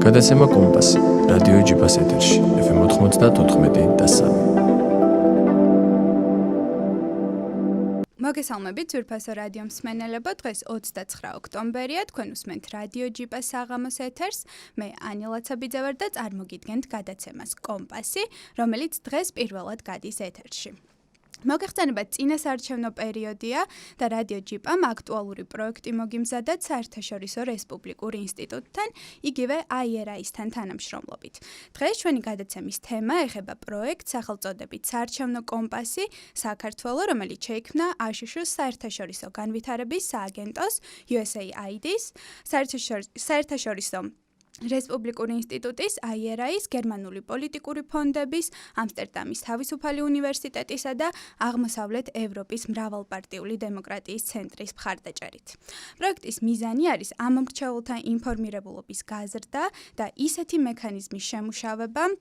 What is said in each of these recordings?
გადაცემა კომპასი, რადიო ჯიპაზე ეთერში, FM 94.3. მოგესალმებით, ძვირფასო რადიო მსმენელებო, დღეს 29 ოქტომბერია, თქვენ უსმენთ რადიო ჯიპას საღამოს ეთერს. მე ანილაცაბიძე ვარ და წარმოგიდგენთ გადაცემას კომპასი, რომელიც დღეს პირველად გადის ეთერში. მოგეხსენებათ, წინა საარჩევნო პერიოდია და რადიო ჯიპამ აქტუალური პროექტი მოგიმზადათ საერთაშორისო რესპუბლიკურ ინსტიტუტთან, იგივე IRI-სთან თანამშრომლობით. დღეს ჩვენი გადაცემის თემა ეხება პროექტს სახელწოდებით საარჩევნო კომპასი საქართველო, რომელიც შეიქმნა აშშ-ს საერთაშორისო განვითარების სააგენტოს USAID-ის, საერთაშორისო რესპუბლიკური ინსტიტუტის, IRI-ის, გერმანული პოლიტიკური ფონდების, ამსტერდამის თავისუფალი უნივერსიტეტისა და აღმოსავლეთ ევროპის მრავალპარტიული დემოკრატიის ცენტრის მხარდაჭერით. პროექტის მიზანი არის ამომრჩეველთა ინფორმირებულობის გაზრდა და ისეთი მექანიზმის შემუშავება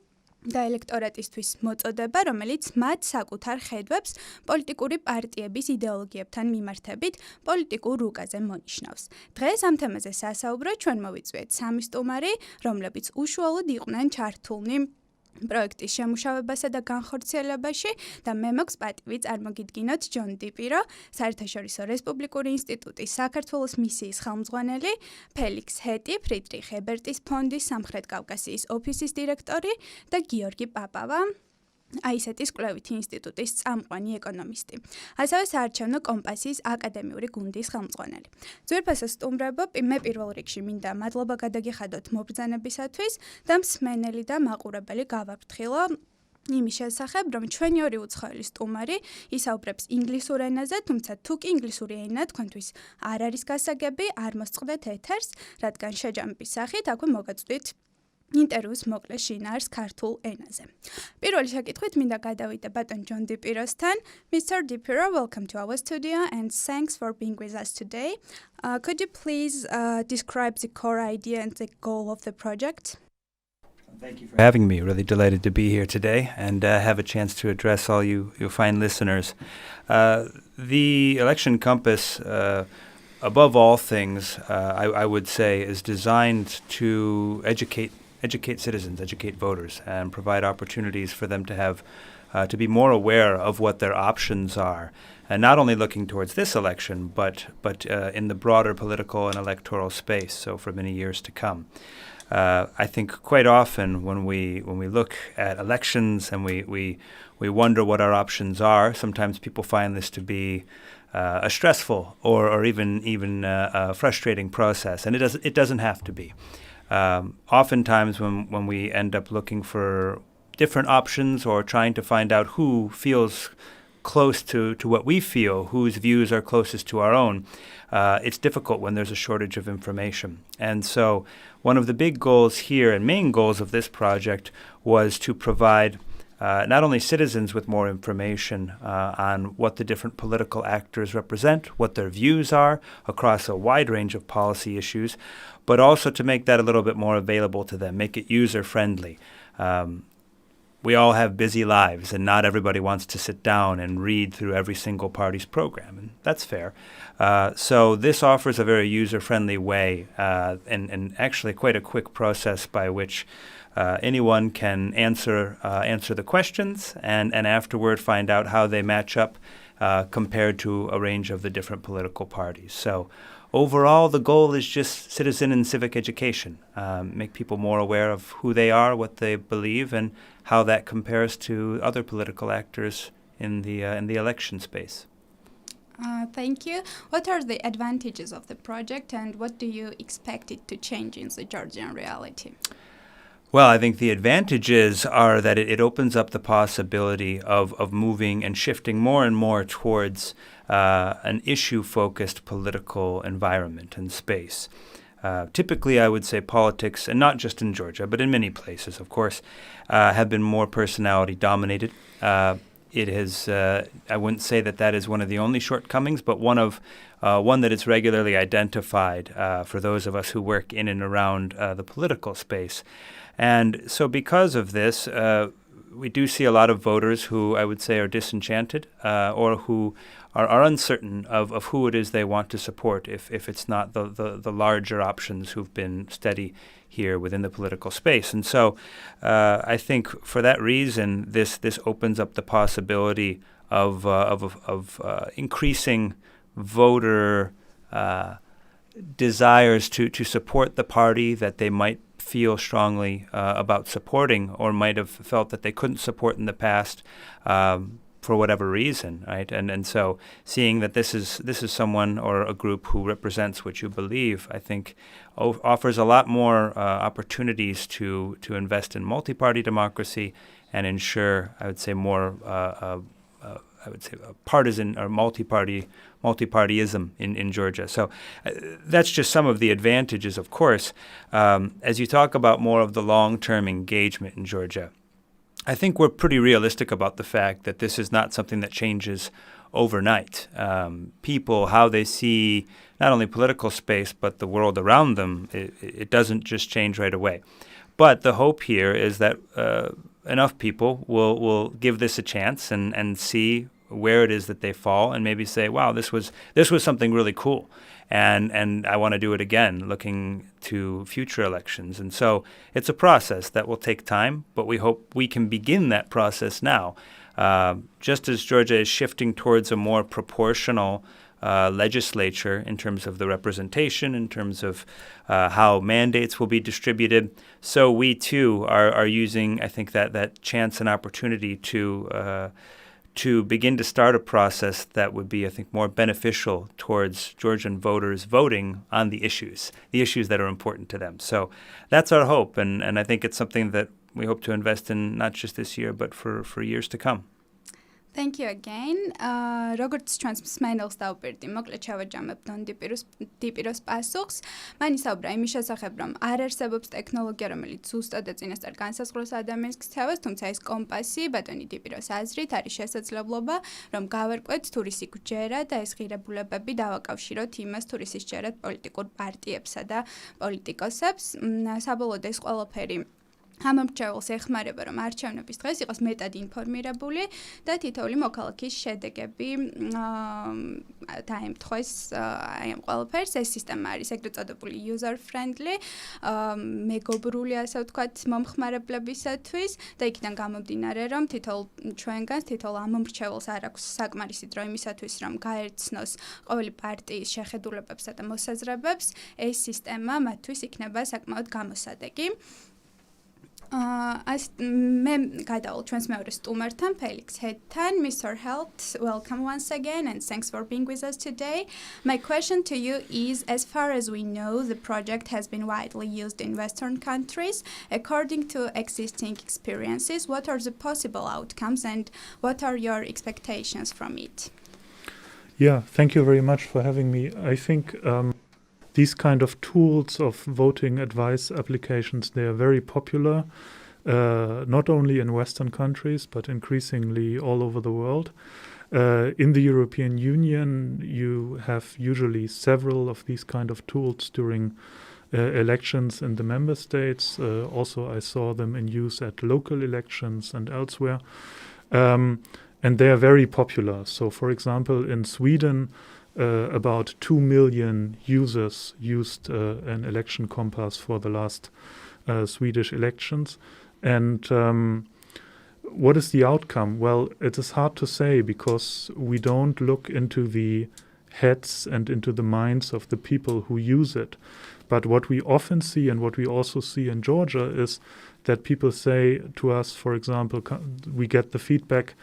და ელექტორატისთვის მოწოდება, რომელიც მათ საკუთარ ხედვებს პოლიტიკური პარტიების იდეოლოგიებთან მიმართებით პოლიტიკურ რუკაზე მონიშნავს. დღეს ამ თემაზე სასაუბრად ჩვენ მოვიწვიეთ სამი სტუმარი, რომლებიც უშუალოდ იყვნენ ჩართულნი პროექტის შემუშავებასა და განხორციელებაში და მე მაქვს პატივი წარმოგიდგინოთ ჯონ დიპირო, საერთაშორისო რესპუბლიკური ინსტიტუტის საქართველოს მისიის ხელმძღვანელი, ფელიქს ჰეტი, ფრიდრიხ ებერტის ფონდის სამხრეთ კავკასიის ოფისის დირექტორი და გიორგი პაპავა, აისეტის კვლევითი ინსტიტუტის წამყვანი ეკონომისტი. ასევე საარჩევნო კომპასიის აკადემიური გუნდის ხელმძღვანელი. ძვირფასო სტუმრებო, მე პირველ რიგში მინდა მადლობა გადაგიხადოთ მობრძანებისათვის და მსმენელი და მაყურებელი გავაფრთხილო იმის შესახებ, რომ ჩვენი ორი უცხოელი სტუმარი ისაუბრებს ინგლისურ ენაზე, თუმცა თუ კი ინგლისური ენა თქვენთვის არ არის გასაგები, არ მოსწყდეთ ეთერს, რადგან შეჯამების სახით აქვე მოგაწვდით ინტერვიუს მოკლე შინაარს ქართულ ენაზე. პირველი შეკითხვით მინდა გადავიდე ბატონ ჯონ დიპიროსთან. Mr. Dipiro, welcome to our studio and thanks for being with us today. Could you please describe the core idea and the goal of the project? Thank you for having me. Really delighted to be here today and have a chance to address all you fine listeners. The election compass, above all things, I would say, is designed to educate citizens, educate voters, and provide opportunities for them to have to be more aware of what their options are, and not only looking towards this election, but in the broader political and electoral space. So for many years to come, I think quite often when we look at elections and we wonder what our options are, sometimes people find this to be a stressful or even a frustrating process, and it doesn't have to be. Oftentimes when we end up looking for different options or trying to find out who feels close to what we feel, whose views are closest to our own, it's difficult when there's a shortage of information. And so one of the big goals here and main goals of this project was to provide not only citizens with more information on what the different political actors represent, what their views are across a wide range of policy issues, but also to make that a little bit more available to them, make it user-friendly. We all have busy lives, and not everybody wants to sit down and read through every single party's program, and that's fair. So this offers a very user-friendly way and actually quite a quick process by which anyone can answer the questions and afterward find out how they match up compared to a range of the different political parties. So overall, the goal is just citizen and civic education, make people more aware of who they are, what they believe, and how that compares to other political actors in the election space. Thank you. What are the advantages of the project, and what do you expect it to change in the Georgian reality? Well, I think the advantages are that it opens up the possibility of moving and shifting more and more towards an issue-focused political environment and space. Typically, I would say politics, and not just in Georgia, but in many places, of course, have been more personality-dominated. It has, I wouldn't say that is one of the only shortcomings, but one that is regularly identified for those of us who work in and around the political space. And so because of this, we do see a lot of voters who I would say are disenchanted or who are uncertain of who it is they want to support if it's not the larger options who've been steady here within the political space. And so I think for that reason, this opens up the possibility of increasing voter desires to support the party that they might feel strongly about supporting or might have felt that they couldn't support in the past for whatever reason, right? And so seeing that this is someone or a group who represents what you believe, I think offers a lot more opportunities to invest in multi-party democracy and ensure, I would say, more partisan or multi-partyism in Georgia. So that's just some of the advantages, of course. As you talk about more of the long-term engagement in Georgia, I think we're pretty realistic about the fact that this is not something that changes overnight. People, how they see not only political space, but the world around them, it doesn't just change right away. But the hope here is that enough people will give this a chance and see where it is that they fall and maybe say, wow, this was something really cool. And I want to do it again, looking to future elections. And so it's a process that will take time, but we hope we can begin that process now. Just as Georgia is shifting towards a more proportional legislature in terms of the representation, in terms of how mandates will be distributed, so we too are using, I think, that chance and opportunity to begin to start a process that would be, I think, more beneficial towards Georgian voters voting on the issues that are important to them. So that's our hope, and I think it's something that we hope to invest in not just this year, but for years to come. Thank you again. როგორც ჩვენს მსმენელს დავპირდი, მოკლედ ჩავაჯამებ დონ დიპიროს პასუხს. მან ისაუბრა იმის შესახებ, რომ არ არსებობს ტექნოლოგია, რომელიც ზუსტად და წინასწარ განსაზღვროს ადამიანის ქცევას, თუმცა ეს კომპასი, ბატონი დიპიროს აზრით, არის შესაძლებლობა, რომ გავარკვეთ თუ რის სიგვჯერა და ეს ღირებულებები დავაკავშიროთ იმას, თუ რის სიგვჯერად პოლიტიკურ პარტიებსა და პოლიტიკოსებს. საბოლოოდ ეს ყველაფერი ამომრჩეველს ეხმარება, რომ არჩევნების დღეს იყოს მეტად ინფორმირებული და თითოეული მოქალაქის შედეგები დაემთხვეს აი ამ ყველაფერს. ეს სისტემა არის ეგრეთ წოდებული user friendly, მეგობრული, ასე ვთქვათ, მომხმარებლებისათვის და იქიდან გამომდინარე, რომ თითოეულ ამომრჩეველს არ აქვს საკმარისი დრო იმისათვის, რომ გაერცნოს ყოველი პარტიის შეხედულებებსა და მოსაზრებებს, ეს სისტემა მათთვის იქნება საკმაოდ გამოსადეგი. მე გადავალ ჩვენს მეორე სტუმართან, Felix Hedtan. Mr. Helt, welcome once again and thanks for being with us today. My question to you is, as far as we know, the project has been widely used in Western countries. According to existing experiences, what are the possible outcomes and what are your expectations from it? Yeah, thank you very much for having me. I think these kind of tools of voting advice applications, they are very popular, not only in Western countries, but increasingly all over the world. In the European Union, you have usually several of these kind of tools during elections in the member states. Also, I saw them in use at local elections and elsewhere. And they are very popular. So, for example, in Sweden, about 2 million users used an election compass for the last Swedish elections. And what is the outcome? Well, it is hard to say because we don't look into the heads and into the minds of the people who use it. But what we often see and what we also see in Georgia is that people say to us, for example, we get the feedback,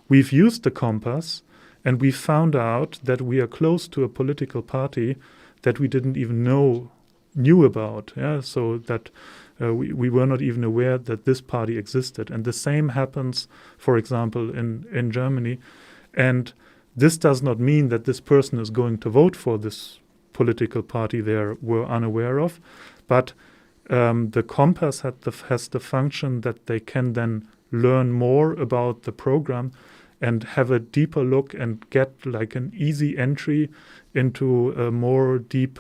we've used the compass, and we found out that we are close to a political party that we didn't even knew about. Yeah? So that we were not even aware that this party existed. And the same happens, for example, in Germany. And this does not mean that this person is going to vote for this political party they were unaware of. But the compass has the function that they can then learn more about the program and have a deeper look and get like an easy entry into a more deep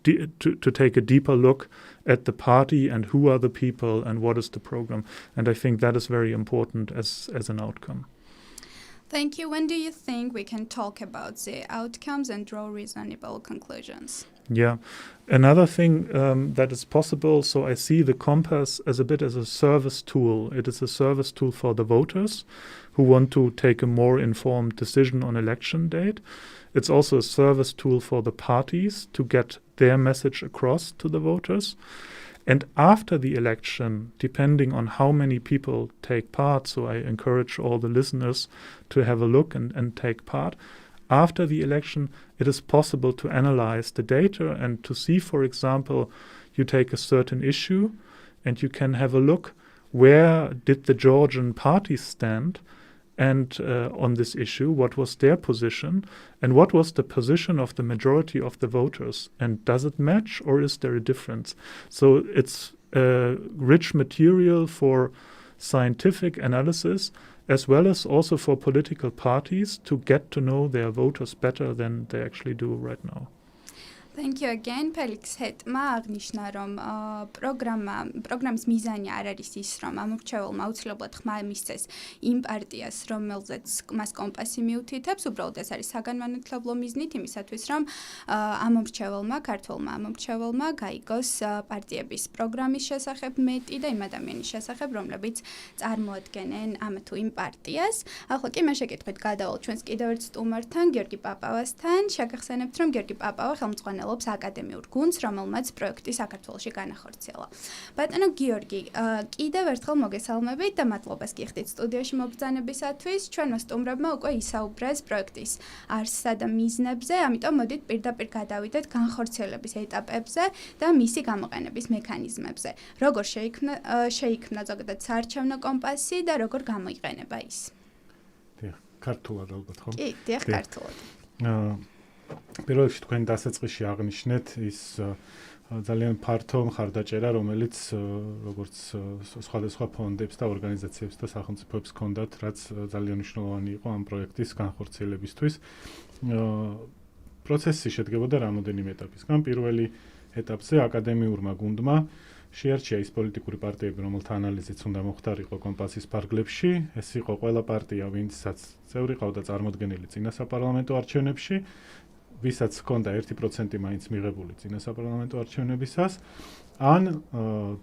to take a deeper look at the party and who are the people and what is the program. And I think that is very important as an outcome. Thank you. When do you think we can talk about the outcomes and draw reasonable conclusions? Yeah. Another thing that is possible, so I see the Compass as a bit as a service tool. It is a service tool for the voters who want to take a more informed decision on election date. It's also a service tool for the parties to get their message across to the voters. And after the election, depending on how many people take part, so I encourage all the listeners to have a look and take part, after the election, it is possible to analyze the data and to see, for example, you take a certain issue and you can have a look, where did the Georgian parties stand and on this issue, what was their position, and what was the position of the majority of the voters, and does it match or is there a difference? So it's rich material for scientific analysis, as well as also for political parties to get to know their voters better than they actually do right now. Thank you again. Felix hetma აღნიშნა რომ პროგრამის მიზანი არ არის ის რომ ამორჩეულმა უცილებლად ხმა მისცეს იმ პარტიას რომელზეც მას კომპასი მიუთითებს, უბრალოდ ეს არის საგანმანათლებლო მიზნით იმისათვის რომ ამორჩეულმა ქართველმა ამორჩეულმა გაიგოს პარტიების პროგრამის შესახებ მეტი და იმ ადამიანის შესახებ რომლებიც წარმოადგენენ ამ თუ იმ პარტიას. ახლა კი მე შეკითხვით გადავალ ჩვენს კიდევ ერთ სტუმართან გიორგი პაპავასთან. შეგახსენებთ რომ გიორგი პაპავა ხელმძღვანელი აკადემიურ გუნდს, რომელმაც პროექტი საქართველოში განახორციელა. ბატონო გიორგი, კიდევ ერთხელ მოგესალმებით და მადლობას გიხდით სტუდიაში მობრძანებისათვის. ჩვენმა სტუმრებმა უკვე ისაუბრეს პროექტის არსსა და მიზნებზე, ამიტომ მოდით პირდაპირ გადავიდეთ განხორციელების ეტაპებზე და მისი გამოყენების მექანიზმებზე. როგორ შეიქმნა ზოგადად საარჩევნო კომპასი და როგორ გამოიყენება ის? დიახ, ქართულად ალბათ ხო? კი, დიახ, ქართულად. პირველ რიგში თქვენ დასაწყისში აღნიშნეთ ის ძალიან ფართო მხარდაჭერა, რომელიც როგორც სხვადასხვა ფონდებს და ორგანიზაციებს და სახელმწიფოებს ჰქონდათ, რაც ძალიან მნიშვნელოვანი იყო ამ პროექტის განხორციელებისთვის. პროცესი შედგებოდა რამოდენიმე ეტაპისგან. პირველი ეტაპზე აკადემიურმა გუნდმა შეარჩია ის პოლიტიკური პარტიები, რომელთა ანალიზიც უნდა მოხდარიყო კომპასის ფარგლებში. ეს იყო ყველა პარტია, ვინცაც წევრი ყავდა წარმოდგენილი წინა საპარლამენტო არჩევნებში, ვისაც ჰქონდა 1% მაინც მიღებული წინა საპარლამენტო არჩევნებისას, ან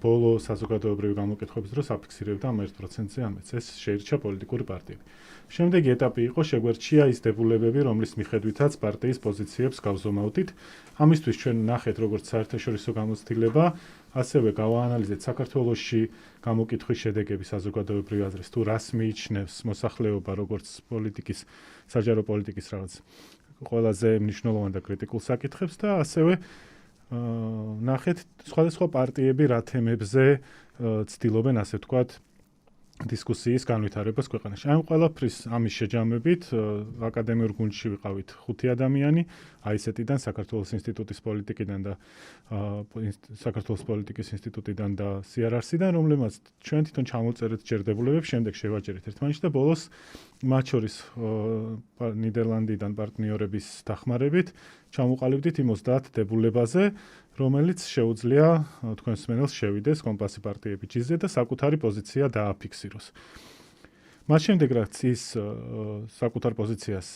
ბოლო საზოგადოებრივი გამოკითხვების დროს აფიქსირებდა ამ 1%-ზე ამეც. ეს შეირჩა პოლიტიკური პარტიები. შემდეგი ეტაპი იყო შეგვერჩია ის დებულებები, რომლის მიხედვითაც პარტიის პოზიციებს გავზომავდით. ამისთვის ჩვენ ნახეთ როგორც საერთაშორისო გამოცდილება, ასევე გავაანალიზეთ საქართველოში გამოკითხვის შედეგები საზოგადოებრივი აზრის, თუ რას მიიჩნევს მოსახლეობა როგორც პოლიტიკის, საჯარო პოლიტიკის რაღაც ყველაზე მნიშვნელოვან და კრიტიკულ საკითხებს და ასევე ნახეთ სხვადასხვა პარტიები რა თემებზე ცდილობენ, ასე ვთქვათ, დისკუსიის განვითარებას ქვეყანაში. ამ ყველაფრის ამის შეჯამებით აკადემიურ გუნდში ვიყავით 5 ადამიანი, აისეტიდან, საქართველოს ინსტიტუტის პოლიტიკიდან და საქართველოს პოლიტიკის ინსტიტუტიდან და CRRC-დან, რომლებმაც ჩვენ თვითონ ჩამოვწერეთ ჯერდებულებებს, შემდეგ შევაჯერეთ ერთმანეთში და ბოლოს მათ შორის ნიდერლანდიდან პარტნიორების დახმარებით ჩამოყალიბდით იმ 30 დებულებაზე, რომელიც შეუძლია თქვენს მსმენელს შევიდეს კომპასი პარტიების ჯიზზე და საკუთარი პოზიცია დააფიქსიროს. მათ შემდეგ რაც ის საკუთარ პოზიციას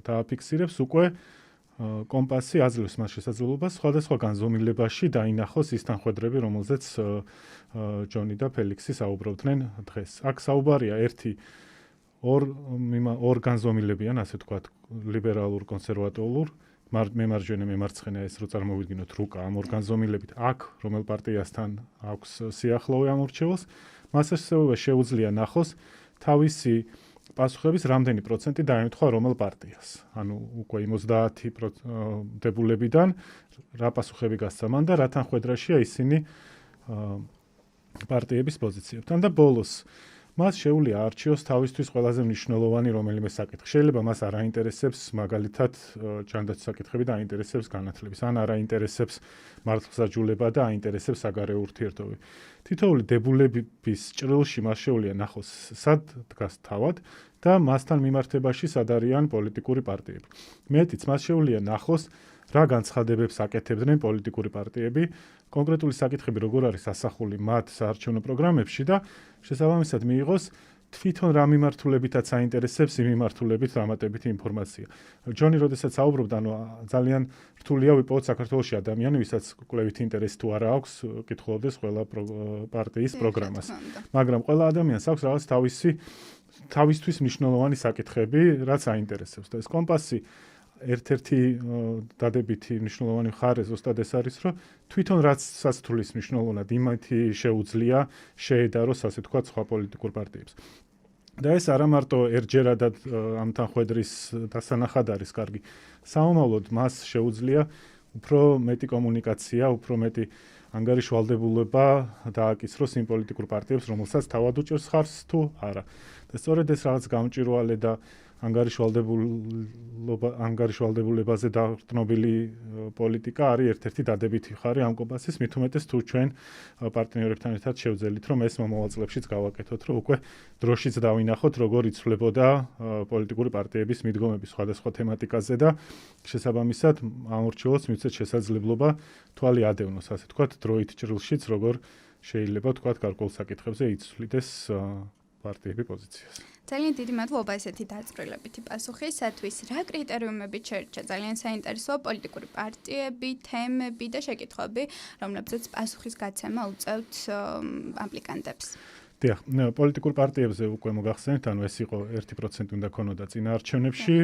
დააფიქსირებს, უკვე კომპასი აძლევს მას შესაძლებლობას სხვადასხვა განზომილებაში დაინახოს ის თანხმედრები, რომელზეც ჯონი და ფელიქსი საუბრობდნენ დღეს. აქ საუბარია ორ განზომილებიან, ასე ვთქვათ, ლიბერალურ, კონსერვატიულ, მემარჯვენე მემარცხენე ეს რო წარმოვიდგინოთ რუკა ამ ორ განზომილებით აქ რომელ პარტიასთან აქვს სიახლოვე ამორჩეულს, მას ასევე შეუძლია ნახოს თავისი პასუხების რამდენი პროცენტი დაემთხვა რომელ პარტიას. ანუ უკვე 30 დებულებიდან რა პასუხები გასცა მან და რა თანხმედრაშია ისინი პარტიების პოზიციებთან და ბოლოს მას შეუძლია არჩიოს თავისთვის ყველაზე მნიშვნელოვანი რომელიმე საკითხი. შეიძლება მას არ აინტერესებს მაგალითად ჯანდაცვის საკითხები და აინტერესებს განათლების, ან არ აინტერესებს მართლმსაჯულება და აინტერესებს საგარეო ურთიერთობები. თითოეული დებულების ჭრილში მას შეუძლია ნახოს სად დგას თავად და მასთან მიმართებაში სად არიან პოლიტიკური პარტიები. მეტიც მას შეუძლია ნახოს რა განცხადებებს აკეთებდნენ პოლიტიკური პარტიები, კონკრეტული საკითხები როგორ არის ასახული მათ საარჩევნო პროგრამებში და შესაბამისად მიიღოს თვითონ რა მიმართულებითაც აინტერესებს იმ მიმართულებით დამატებითი ინფორმაცია. ჯონი როდესაც საუბრობდა, ძალიან რთულია ვიპოვოთ საქართველოში ადამიანი, ვისაც კვლევითი ინტერესი თუ არა აქვს, კითხულობდეს ყველა პარტიის პროგრამას. მაგრამ ყველა ადამიანს აქვს რაღაც თავისთვის მნიშვნელოვანი საკითხები, რაც აინტერესებს. და ეს კომპასი ერთ-ერთი დადებითი მნიშვნელოვანი მხარე ზუსტად ეს არის, რომ თვითონ რაც სასთulis მნიშვნელოვნად იმათი შეუძლია შეედაროს, ასე თქვა, სხვა პოლიტიკურ პარტიებს. და ეს არა მარტო ერთჯერადად ამ თანხმედრის დასანახად არის კარგი. საომავლოდ მას შეუძლია უფრო მეტი კომუნიკაცია, უფრო მეტი ანგარიშვალდებულება დააკისროს იმ პოლიტიკურ პარტიებს, რომელსაც თავად უჭერს ხარს თუ არა. და სწორედ ეს რაღაც გამჭვირვალე და ანგარიშვალდებულებაზე დაყრდნობილი პოლიტიკა არის ერთ-ერთი დადებითი მხარე ამ კომპასის, მით უმეტეს თუ ჩვენ პარტნიორებთან ერთად შევძელით, რომ ეს მომავალ წლებშიც გავაკეთოთ, რომ უკვე დროშიც დავინახოთ, როგორ იცვლებოდა პოლიტიკური პარტიების მიდგომები სხვადასხვა თემატიკაზე და შესაბამისად ამორჩილოს მივცეთ შესაძლებლობა თვალი ადევნოს, ასე თქვათ, დროით ჭრილშიც როგორ შეიძლება თქვათ გარკვეულ საკითხებზე იცვლიდეს პარტიები პოზიციას. ძალიან დიდი მადლობა ესეთი დაწვრილებითი პასუხისათვის. რა კრიტერიუმებით შერჩა ძალიან საინტერესოა პოლიტიკური პარტიები, თემები და შეკითხვები, რომლებზეც პასუხის გაცემა უწევთ აპლიკანტებს. დიახ, პოლიტიკურ პარტიებზე უკვე მოგახსენეთ, ანუ ეს იყო 1% უნდა ქონოდა წინა არჩევნებში,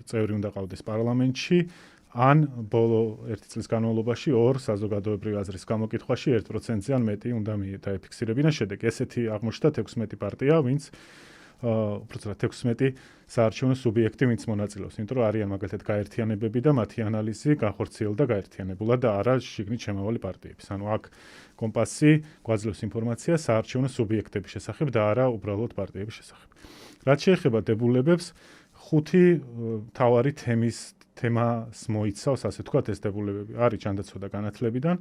წევრი უნდა ყავდეს პარლამენტში, ან ბოლო 1 წლის განმავლობაში 2 საზოგადოებრივი აზრის გამოკითხვაში 1%-ზე ან მეტი უნდა დაეფიქსირებინა შედეგი. ესეთი აღმოჩნდა 16 პარტია, ვინც უბრალოდ 16 საარჩევნო სუბიექტი, ვინც მონაწილეობს, იმიტომ რომ არიან მაგალითად გაერთიანებები და მათი ანალიზი განხორციელდა გაერთიანებულად და არა შიგნით შემავალი პარტიების. ანუ აქ კომპასი გვაძლევს ინფორმაცია საარჩევნო სუბიექტების შესახებ და არა უბრალოდ პარტიების შესახებ. რაც შეეხება დებულებებს, 5 მთავარი თემას მოიცავს, ასე თქვათ, ეს დებულებები. არის ჯანდაცვა და განათლებიდან,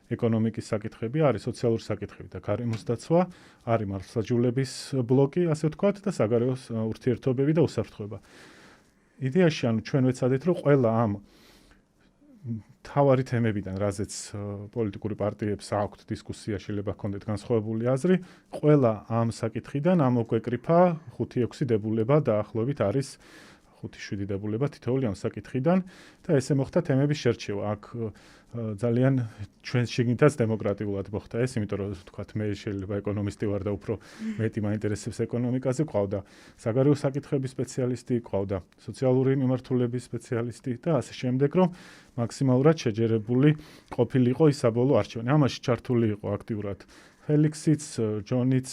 ეკონომიკის საკითხები, არის სოციალური საკითხები და გარემოს დაცვა, არის მართლმსაჯულების ბლოკი, ასე ვთქვათ, და საგარეო ურთიერთობები და უსაფრთხოება. იდეაში, ანუ ჩვენ ვეცადეთ, რომ ყველა ამ მთავარი თემებიდან, რაზეც პოლიტიკური პარტიებს აქვთ დისკუსია, შეიძლება ჰქონდეთ განსხვავებული აზრი, ყველა ამ საკითხიდან ამოგვეკრიფა 5-6 დებულება დაახლოებით არის 5-7 დებულება თითოეული ამ საკითხიდან და ესე მოხდა თემების შერჩევა. აქ ძალიან ჩვენს შიგნითაც დემოკრატიულად მოხდა ეს, იმიტომ რომ ვთქვათ, მე შეიძლება ეკონომისტი ვარ და უფრო მეტი მაინტერესებს ეკონომიკაზე, ყავდა საგარეო საკითხების სპეციალისტი, ყავდა სოციალური მიმართულების სპეციალისტი და ასე შემდეგ, რომ მაქსიმალურად შეჯერებული ყოფილიყო ის საბოლოო არჩევანი. ამაში ჩართული იყო აქტიურად ფელიქსიც, ჯონიც,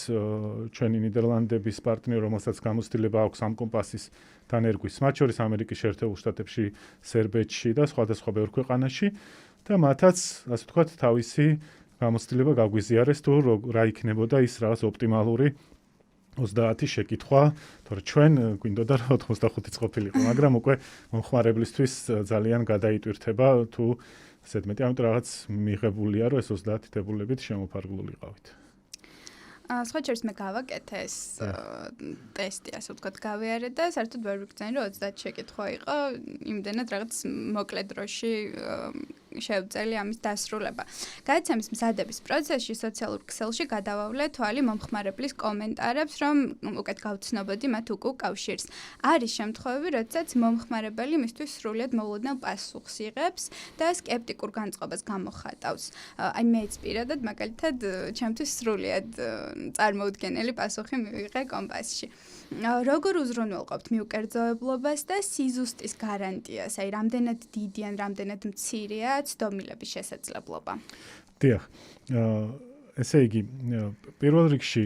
ჩვენი ნიდერლანდების პარტნიორი, რომელსაც გამოცდილება აქვს ამ კომპასის თანერგვის, მათ შორის ამერიკის შეერთებულ შტატებში, სერბეთში და სხვადასხვა ბევრ ქვეყანაში და მათაც, ასე ვთქვათ, თავისი გამოცდილება გაგვიზიარეს თუ რა იქნებოდა ის რაღაც ოპტიმალური 30 შეკითხვა, თორე ჩვენ გვინდოდა 85-იც ყოფილიყო, მაგრამ უკვე მომხმარებლისთვის ძალიან გადაიტვირთება თუ ასეთ მეტი, ამიტომ რაღაც მიღებულია, რომ ეს 30 დებულებით შემოფარგლული ყავით. სხვა შორის მე გავაკეთე ეს ტესტი, ასე ვთქვათ, გავიარე და საერთოდ ვერ ვიგრძნე, რომ 30 შეკითხვა იყო, იმდენად რაღაც მოკლე დროში შევწელი ამის დასრულება. გადაცემის მზადების პროცესში სოციალურ ქსელში გადავავლე თვალი მომხმარებლის კომენტარებს, რომ უკეთ გავცნობოდი მათ უკავშირს. არის შემთხვევები, როდესაც მომხმარებელი მისთვის სრულიად მოულოდნელ პასუხს იღებს და სკეპტიკურ განწყობას გამოხატავს. აი მეც პირადად მაგალითად ჩემთვის სრულიად წარმოუდგენელი პასუხი მივიღე კომპასში. როგორ უზრუნველყოფთ მიუკერძოებლობას და სიზუსტის გარანტიას? აი რამდენად დიდი ან რამდენად მცირეა ცდომილების შესაძლებლობა? დიახ. ესე იგი, პირველ რიგში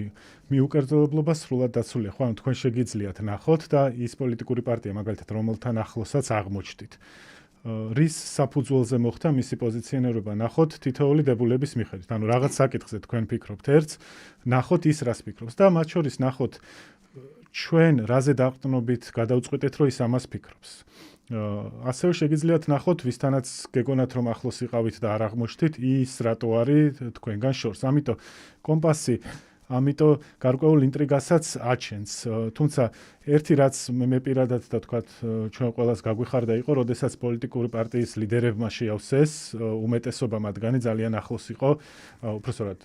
მიუკერძოებლობა სრულად დაცულია. ხო, თქვენ შეგიძლიათ ნახოთ და ის პოლიტიკური პარტია, მაგალითად, რომელთან ახლოსაც აღმოჩნდით. რის საფუძველზე მოხდა მისი პოზიციონირება, ნახოთ თითოეული დებულების მიხედვით. ანუ რაღაც საკითხზე თქვენ ფიქრობთ ერთს, ნახოთ ის რას ფიქრობს და მათ შორის ნახოთ ჩვენ რაზე დაყრდნობით გადავწყვეტეთ, რომ ის ამას ფიქრობს. ასევე შეგიძლიათ ნახოთ ვისთანაც გეგონათ რომ ახლოს იყავით და არ აღმოჩნდით ის რატო არის თქვენგან შორს. ამიტომ კომპასი ამიტომ გარკვეულ ინტრიგასაც აჩენს. თუმცა ერთი რაც მე პირადად და თქვათ ჩვენ ყველას გაგვიხარდა იყო, როდესაც პოლიტიკური პარტიის ლიდერებმა შეავსეს, უმეტესობა მათგანი ძალიან ახლოს იყო, უბრალოდ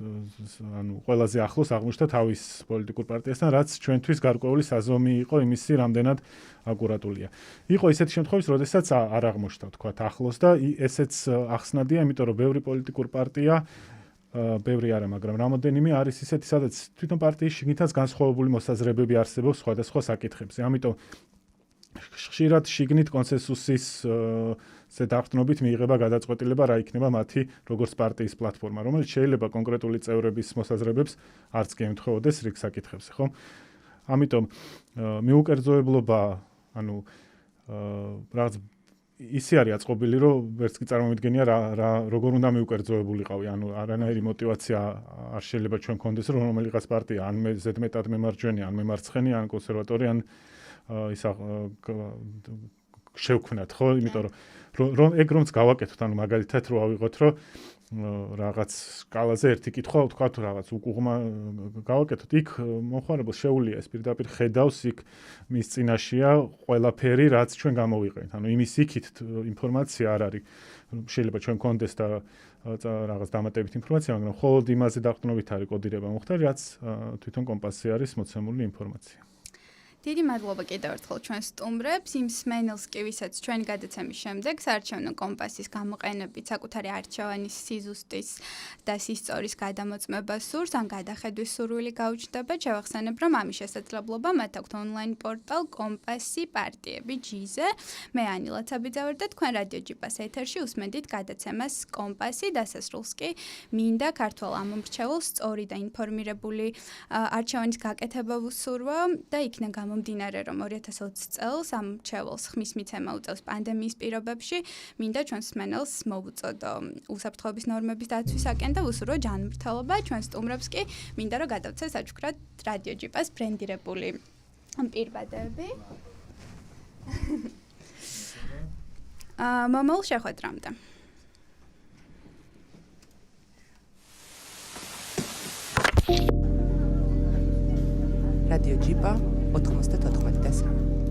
ანუ ყველაზე ახლოს აღმოჩნდა თავის პოლიტიკურ პარტიასთან, რაც ჩვენთვის გარკვეული საზომი იყო იმისი, რამდენად აკურატულია. იყო ისეთი შემთხვევები, როდესაც არ აღმოჩნდა თქვათ ახლოს და ესეც ახსნადია, იმიტომ რომ ბევრი პოლიტიკური პარტია ბევრი არა, მაგრამ რამოდენიმე არის ისეთი, სადაც თვითონ პარტიის შიგნითაც განსხვავებული მოსაზრებები არსებობს სხვადასხვა საკითხებზე. ამიტომ ხშირად შიგნით კონსენსუსის დაყრდნობით მიიღება გადაწყვეტილება, რა იქნება მათი როგორც პარტიის პლატფორმა, რომელიც შეიძლება კონკრეტული წევრების მოსაზრებებს არც კი ემთხვეოდეს რიგ საკითხებზე, ხო? ამიტომ მიუკერძოებლობა, ანუ რაღაც ისე არის აწყობილი, რომ ვერც კი წარმომიდგენია როგორ უნდა მიუკერძოებულიყავი, ანუ არანაირი მოტივაცია არ შეიძლება ჩვენ გქონდეს, რომ რომელიღაც პარტია ან ზედმეტად მემარჯვენე, ან მემარცხენე, ან კონსერვატორი, ან ისა შევქმნათ, ხო? იმიტომ რომ ეგ რომც გავაკეთოთ, ანუ მაგალითად რო ავიღოთ, რომ რაღაც სკალაზე ერთი კითხვა ვთქვათ, რაღაც უკუღმა გავაკეთოთ, იქ მომხმარებელს შეუძლია ეს პირდაპირ ხედავს, იქ მის წინაშია ყველაფერი, რაც ჩვენ გამოვიყენთ. ანუ იმის იქით ინფორმაცია არ არის. შეიძლება ჩვენ გქონდეს და რაღაც დამატებით ინფორმაცია, მაგრამ მხოლოდ იმაზე დაყრდნობით არის კოდირება მოხდა, რაც თვითონ კომპასი არის მოცემული ინფორმაცია. დიდი მადლობა კიდევ ერთხელ ჩვენ სტუმრებს, იმ სმენელს კი, ვისაც ჩვენი გადაცემის შემდეგ საარჩევნო კომპასის გამოყენებით საკუთარი არჩევანის სიზუსტის და სისწორის გადამოწმება სურს, ან გადახედვის სურვილი გაუჩნდებათ, შევახსენებ, რომ ამის შესაძლებლობა მათ აქვთ ონლაინ პორტალ კომპასი პარტიები ჯიზე. მე ანილა ცაბიძე და თქვენ რადიო ჯიპას ეთერში უსმენდით გადაცემას კომპასი, დასასრულს კი მინდა ქართველ ამომრჩეველს სწორი და ინფორმირებული არჩევანის გაკეთება ვუსურვა და იქნა მომდინარე რომ 2020 წელს ამ რჩეველს ხმის მიცემა უწევს პანდემიის პირობებში, მინდა ჩვენს სმენელს მოვუწოდო უსაფრთხოების ნორმების დაცვისაკენ და ვუსურვო ჯანმრთელობა. ჩვენს სტუმრებს კი მინდა რომ გადავცე საჩუქრად რადიო ჯიპას ბრენდირებული პირბადები. მომავალ შეხვედრამდე. რადიო ჯიპა 94.3